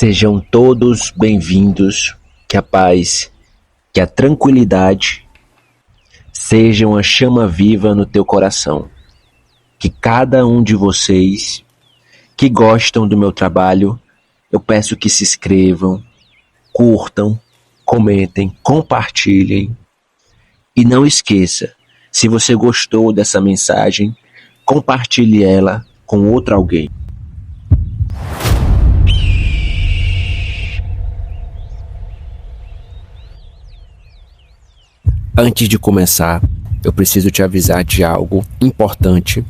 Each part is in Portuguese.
Sejam todos bem-vindos, que a paz, que a tranquilidade sejam a chama viva no teu coração. Que cada um de vocês que gostam do meu trabalho, eu peço que se inscrevam, curtam, comentem, compartilhem e não esqueça, se você gostou dessa mensagem, compartilhe ela com outro alguém. Antes de começar, eu preciso te avisar de algo importante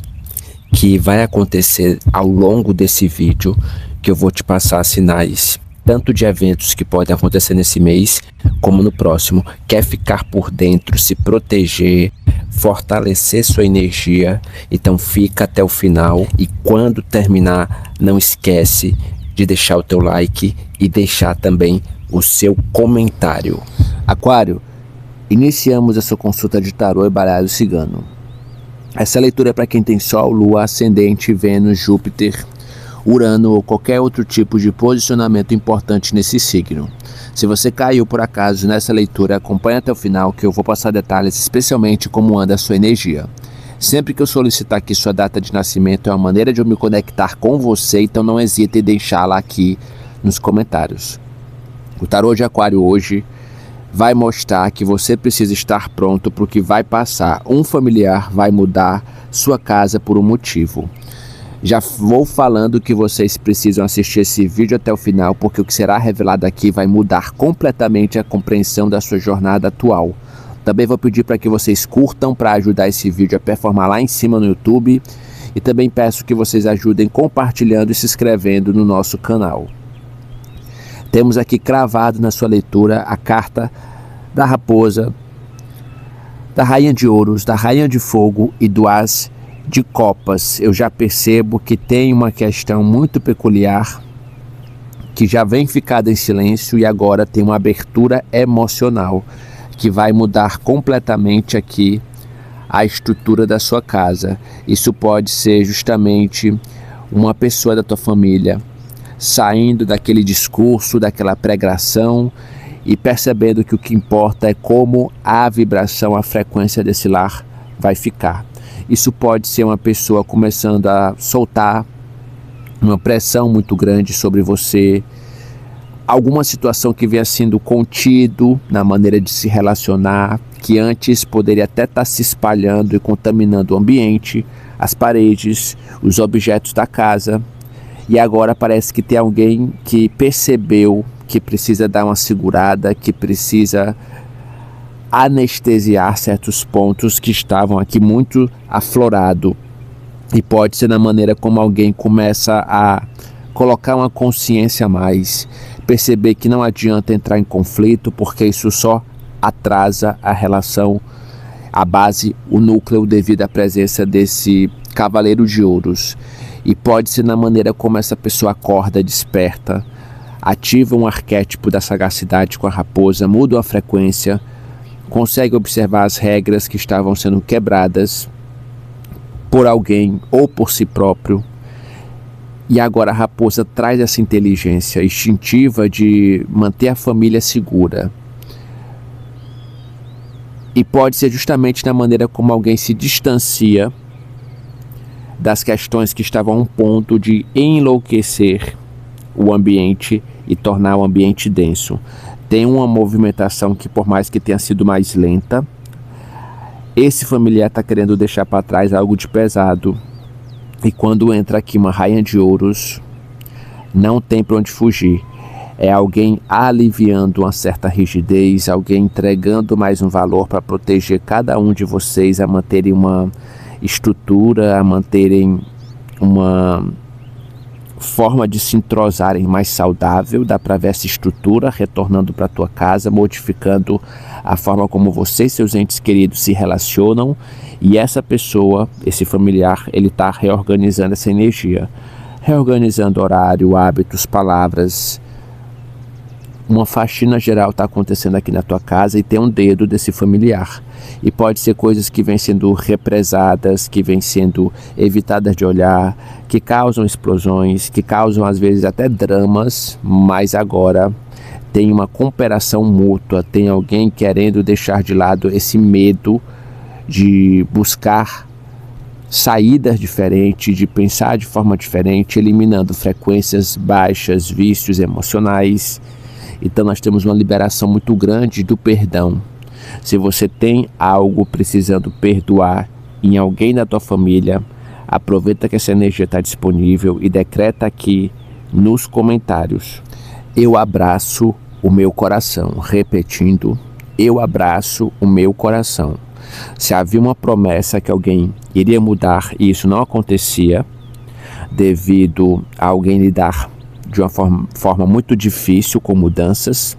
que vai acontecer ao longo desse vídeo, que eu vou te passar sinais, tanto de eventos que podem acontecer nesse mês, como no próximo. Quer ficar por dentro, se proteger, fortalecer sua energia, então fica até o final e quando terminar, não esquece de deixar o teu like e deixar também o seu comentário. Aquário, iniciamos essa consulta de tarô e baralho cigano. Essa leitura é para quem tem Sol, Lua, Ascendente, Vênus, Júpiter, Urano ou qualquer outro tipo de posicionamento importante nesse signo. Se você caiu por acaso nessa leitura, acompanhe até o final que eu vou passar detalhes, especialmente como anda a sua energia. Sempre que eu solicitar aqui sua data de nascimento, é uma maneira de eu me conectar com você, então não hesite em deixá-la aqui nos comentários. O tarô de Aquário hoje vai mostrar que você precisa estar pronto para o que vai passar. Um familiar vai mudar sua casa por um motivo. Já vou falando que vocês precisam assistir esse vídeo até o final, porque o que será revelado aqui vai mudar completamente a compreensão da sua jornada atual. Também vou pedir para que vocês curtam para ajudar esse vídeo a performar lá em cima no YouTube. E também peço que vocês ajudem compartilhando e se inscrevendo no nosso canal. Temos aqui cravado na sua leitura a carta da raposa, da rainha de ouros, da rainha de fogo e do as de copas. Eu já percebo que tem uma questão muito peculiar que já vem ficada em silêncio e agora tem uma abertura emocional que vai mudar completamente aqui a estrutura da sua casa. Isso pode ser justamente uma pessoa da tua família saindo daquele discurso, daquela pregação e percebendo que o que importa é como a vibração, a frequência desse lar vai ficar. Isso pode ser uma pessoa começando a soltar uma pressão muito grande sobre você, alguma situação que venha sendo contido na maneira de se relacionar, que antes poderia até estar se espalhando e contaminando o ambiente, as paredes, os objetos da casa. E agora parece que tem alguém que percebeu que precisa dar uma segurada, que precisa anestesiar certos pontos que estavam aqui muito aflorado. E pode ser na maneira como alguém começa a colocar uma consciência a mais, perceber que não adianta entrar em conflito, porque isso só atrasa a relação, a base, o núcleo, devido à presença desse cavaleiro de ouros. E pode ser na maneira como essa pessoa acorda, desperta, ativa um arquétipo da sagacidade com a raposa, muda a frequência, consegue observar as regras que estavam sendo quebradas por alguém ou por si próprio. E agora a raposa traz essa inteligência instintiva de manter a família segura. E pode ser justamente na maneira como alguém se distancia das questões que estavam a um ponto de enlouquecer o ambiente e tornar o ambiente denso. Tem uma movimentação que, por mais que tenha sido mais lenta, esse familiar está querendo deixar para trás algo de pesado. E quando entra aqui uma rainha de ouros, não tem para onde fugir. É alguém aliviando uma certa rigidez, alguém entregando mais um valor para proteger cada um de vocês, a manterem uma estrutura, a manterem uma forma de se entrosarem mais saudável. Dá para ver essa estrutura retornando para a tua casa, modificando a forma como você e seus entes queridos se relacionam. E essa pessoa, esse familiar, ele está reorganizando essa energia, reorganizando horário, hábitos, palavras, uma faxina geral está acontecendo aqui na tua casa e tem um dedo desse familiar. E pode ser coisas que vêm sendo represadas, que vêm sendo evitadas de olhar, que causam explosões, que causam às vezes até dramas, mas agora tem uma cooperação mútua, tem alguém querendo deixar de lado esse medo de buscar saídas diferentes, de pensar de forma diferente, eliminando frequências baixas, vícios emocionais. Então nós temos uma liberação muito grande do perdão. Se você tem algo precisando perdoar em alguém da tua família, aproveita que essa energia está disponível e decreta aqui nos comentários: eu abraço o meu coração. Repetindo: eu abraço o meu coração. Se havia uma promessa que alguém iria mudar e isso não acontecia, devido a alguém lidar de uma forma muito difícil com mudanças,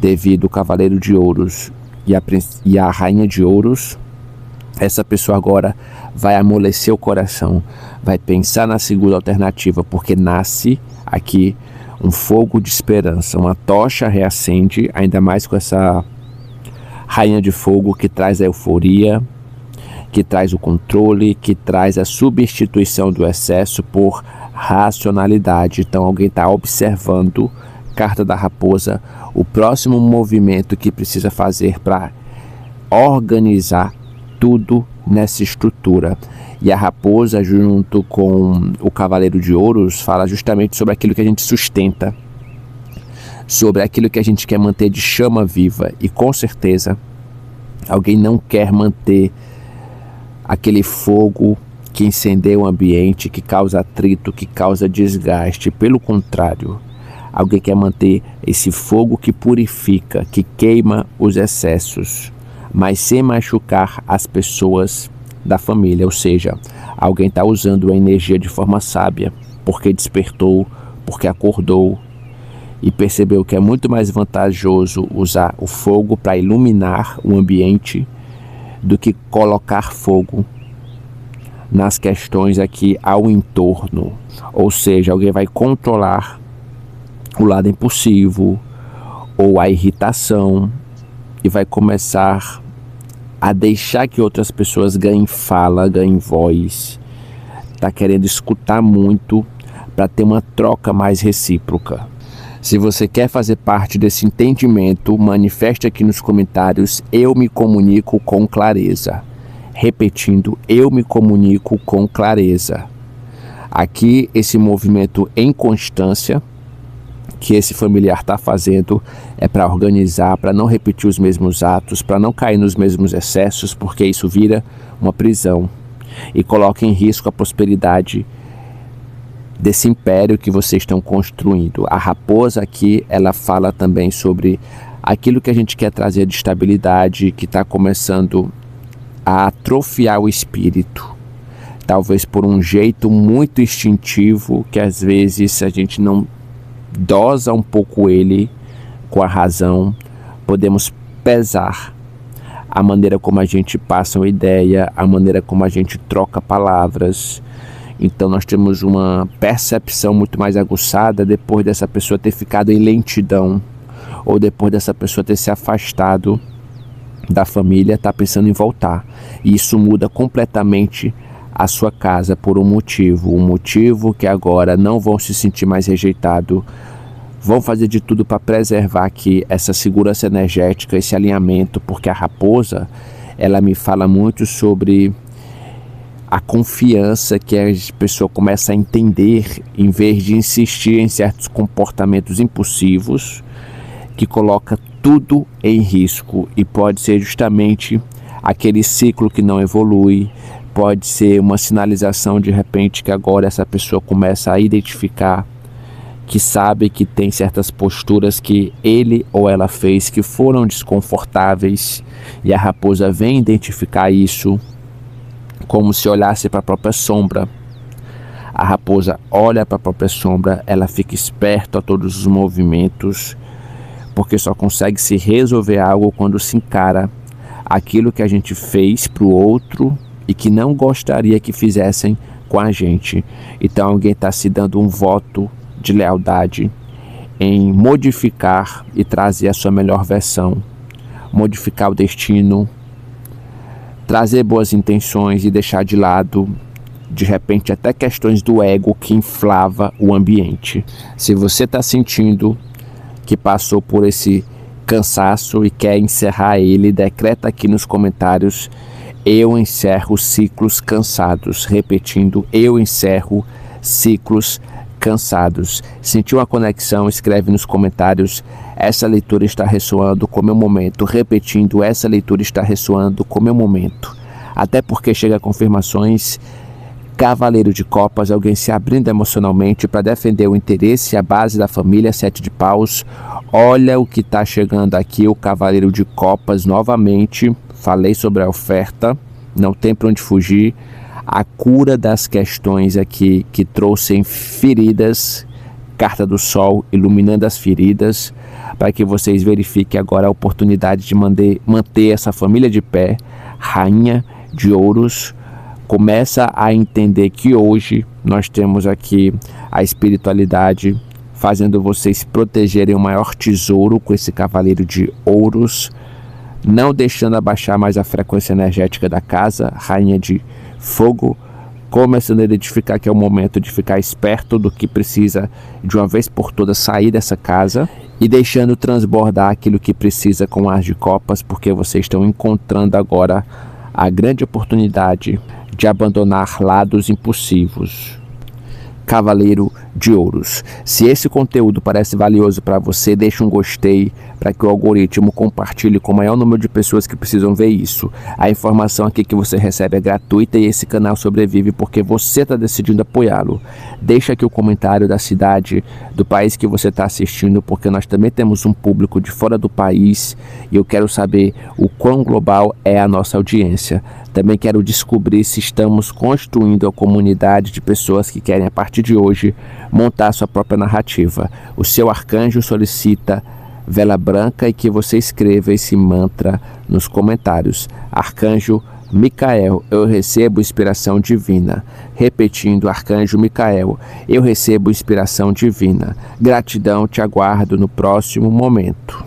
devido ao Cavaleiro de Ouros e a Rainha de Ouros, essa pessoa agora vai amolecer o coração, vai pensar na segunda alternativa, porque nasce aqui um fogo de esperança, uma tocha reacende, ainda mais com essa Rainha de Fogo que traz a euforia, que traz o controle, que traz a substituição do excesso por racionalidade. Então alguém está observando, carta da raposa, o próximo movimento que precisa fazer para organizar tudo nessa estrutura. E a raposa, junto com o Cavaleiro de Ouros, fala justamente sobre aquilo que a gente sustenta, sobre aquilo que a gente quer manter de chama viva. E com certeza alguém não quer manter aquele fogo que incendeia o ambiente, que causa atrito, que causa desgaste. Pelo contrário, alguém quer manter esse fogo que purifica, que queima os excessos, mas sem machucar as pessoas da família. Ou seja, alguém está usando a energia de forma sábia, porque despertou, porque acordou e percebeu que é muito mais vantajoso usar o fogo para iluminar o ambiente do que colocar fogo nas questões aqui ao entorno. Ou seja, alguém vai controlar o lado impulsivo ou a irritação e vai começar a deixar que outras pessoas ganhem fala, ganhem voz. Está querendo escutar muito para ter uma troca mais recíproca. Se você quer fazer parte desse entendimento, manifeste aqui nos comentários: eu me comunico com clareza. Repetindo: eu me comunico com clareza. Aqui esse movimento em constância que esse familiar está fazendo é para organizar, para não repetir os mesmos atos, para não cair nos mesmos excessos, porque isso vira uma prisão e coloca em risco a prosperidade desse império que vocês estão construindo. A raposa aqui, ela fala também sobre aquilo que a gente quer trazer de estabilidade, que está começando a atrofiar o espírito, talvez por um jeito muito instintivo, que às vezes a gente não dosa um pouco ele com a razão. Podemos pesar a maneira como a gente passa uma ideia, a maneira como a gente troca palavras. Então nós temos uma percepção muito mais aguçada depois dessa pessoa ter ficado em lentidão, ou depois dessa pessoa ter se afastado da família, está pensando em voltar. E isso muda completamente a sua casa por um motivo que agora não vão se sentir mais rejeitados, vão fazer de tudo para preservar aqui essa segurança energética, esse alinhamento, porque a raposa, ela me fala muito sobre a confiança que a pessoa começa a entender, em vez de insistir em certos comportamentos impulsivos, que coloca tudo em risco. E pode ser justamente aquele ciclo que não evolui, pode ser uma sinalização de repente que agora essa pessoa começa a identificar, que sabe que tem certas posturas que ele ou ela fez que foram desconfortáveis, e a raposa vem identificar isso como se olhasse para a própria sombra. A raposa olha para a própria sombra, ela fica esperta a todos os movimentos, porque só consegue se resolver algo quando se encara aquilo que a gente fez para o outro e que não gostaria que fizessem com a gente. Então alguém está se dando um voto de lealdade em modificar e trazer a sua melhor versão, modificar o destino, trazer boas intenções e deixar de lado, de repente, até questões do ego que inflava o ambiente. Se você está sentindo que passou por esse cansaço e quer encerrar ele, decreta aqui nos comentários: eu encerro ciclos cansados. Repetindo: eu encerro ciclos cansados. Sentiu uma conexão? Escreve nos comentários: essa leitura está ressoando com o meu momento. Repetindo: essa leitura está ressoando com o meu momento. Até porque chega confirmações. Cavaleiro de Copas, alguém se abrindo emocionalmente para defender o interesse e a base da família. 7 de Paus. Olha o que está chegando aqui, o Cavaleiro de Copas novamente. Falei sobre a oferta, não tem para onde fugir. A cura das questões aqui que trouxe feridas. Carta do Sol iluminando as feridas, para que vocês verifiquem agora a oportunidade de manter essa família de pé. Rainha de Ouros. Começa a entender que hoje nós temos aqui a espiritualidade fazendo vocês protegerem o maior tesouro com esse Cavaleiro de Ouros, não deixando abaixar mais a frequência energética da casa. Rainha de Fogo, começando a identificar que é o momento de ficar esperto do que precisa de uma vez por todas sair dessa casa e deixando transbordar aquilo que precisa com As de Copas, porque vocês estão encontrando agora a grande oportunidade de abandonar lados impulsivos. Cavaleiro de Ouros. Se esse conteúdo parece valioso para você, deixa um gostei para que o algoritmo compartilhe com o maior número de pessoas que precisam ver isso. A informação aqui que você recebe é gratuita e esse canal sobrevive porque você está decidindo apoiá-lo. Deixa aqui o comentário da cidade, do país que você está assistindo, porque nós também temos um público de fora do país e eu quero saber o quão global é a nossa audiência. Também quero descobrir se estamos construindo a comunidade de pessoas que querem, a partir de hoje, montar sua própria narrativa. O seu arcanjo solicita vela branca e que você escreva esse mantra nos comentários. Arcanjo Micael, eu recebo inspiração divina. Repetindo: Arcanjo Micael, eu recebo inspiração divina. Gratidão, te aguardo no próximo momento.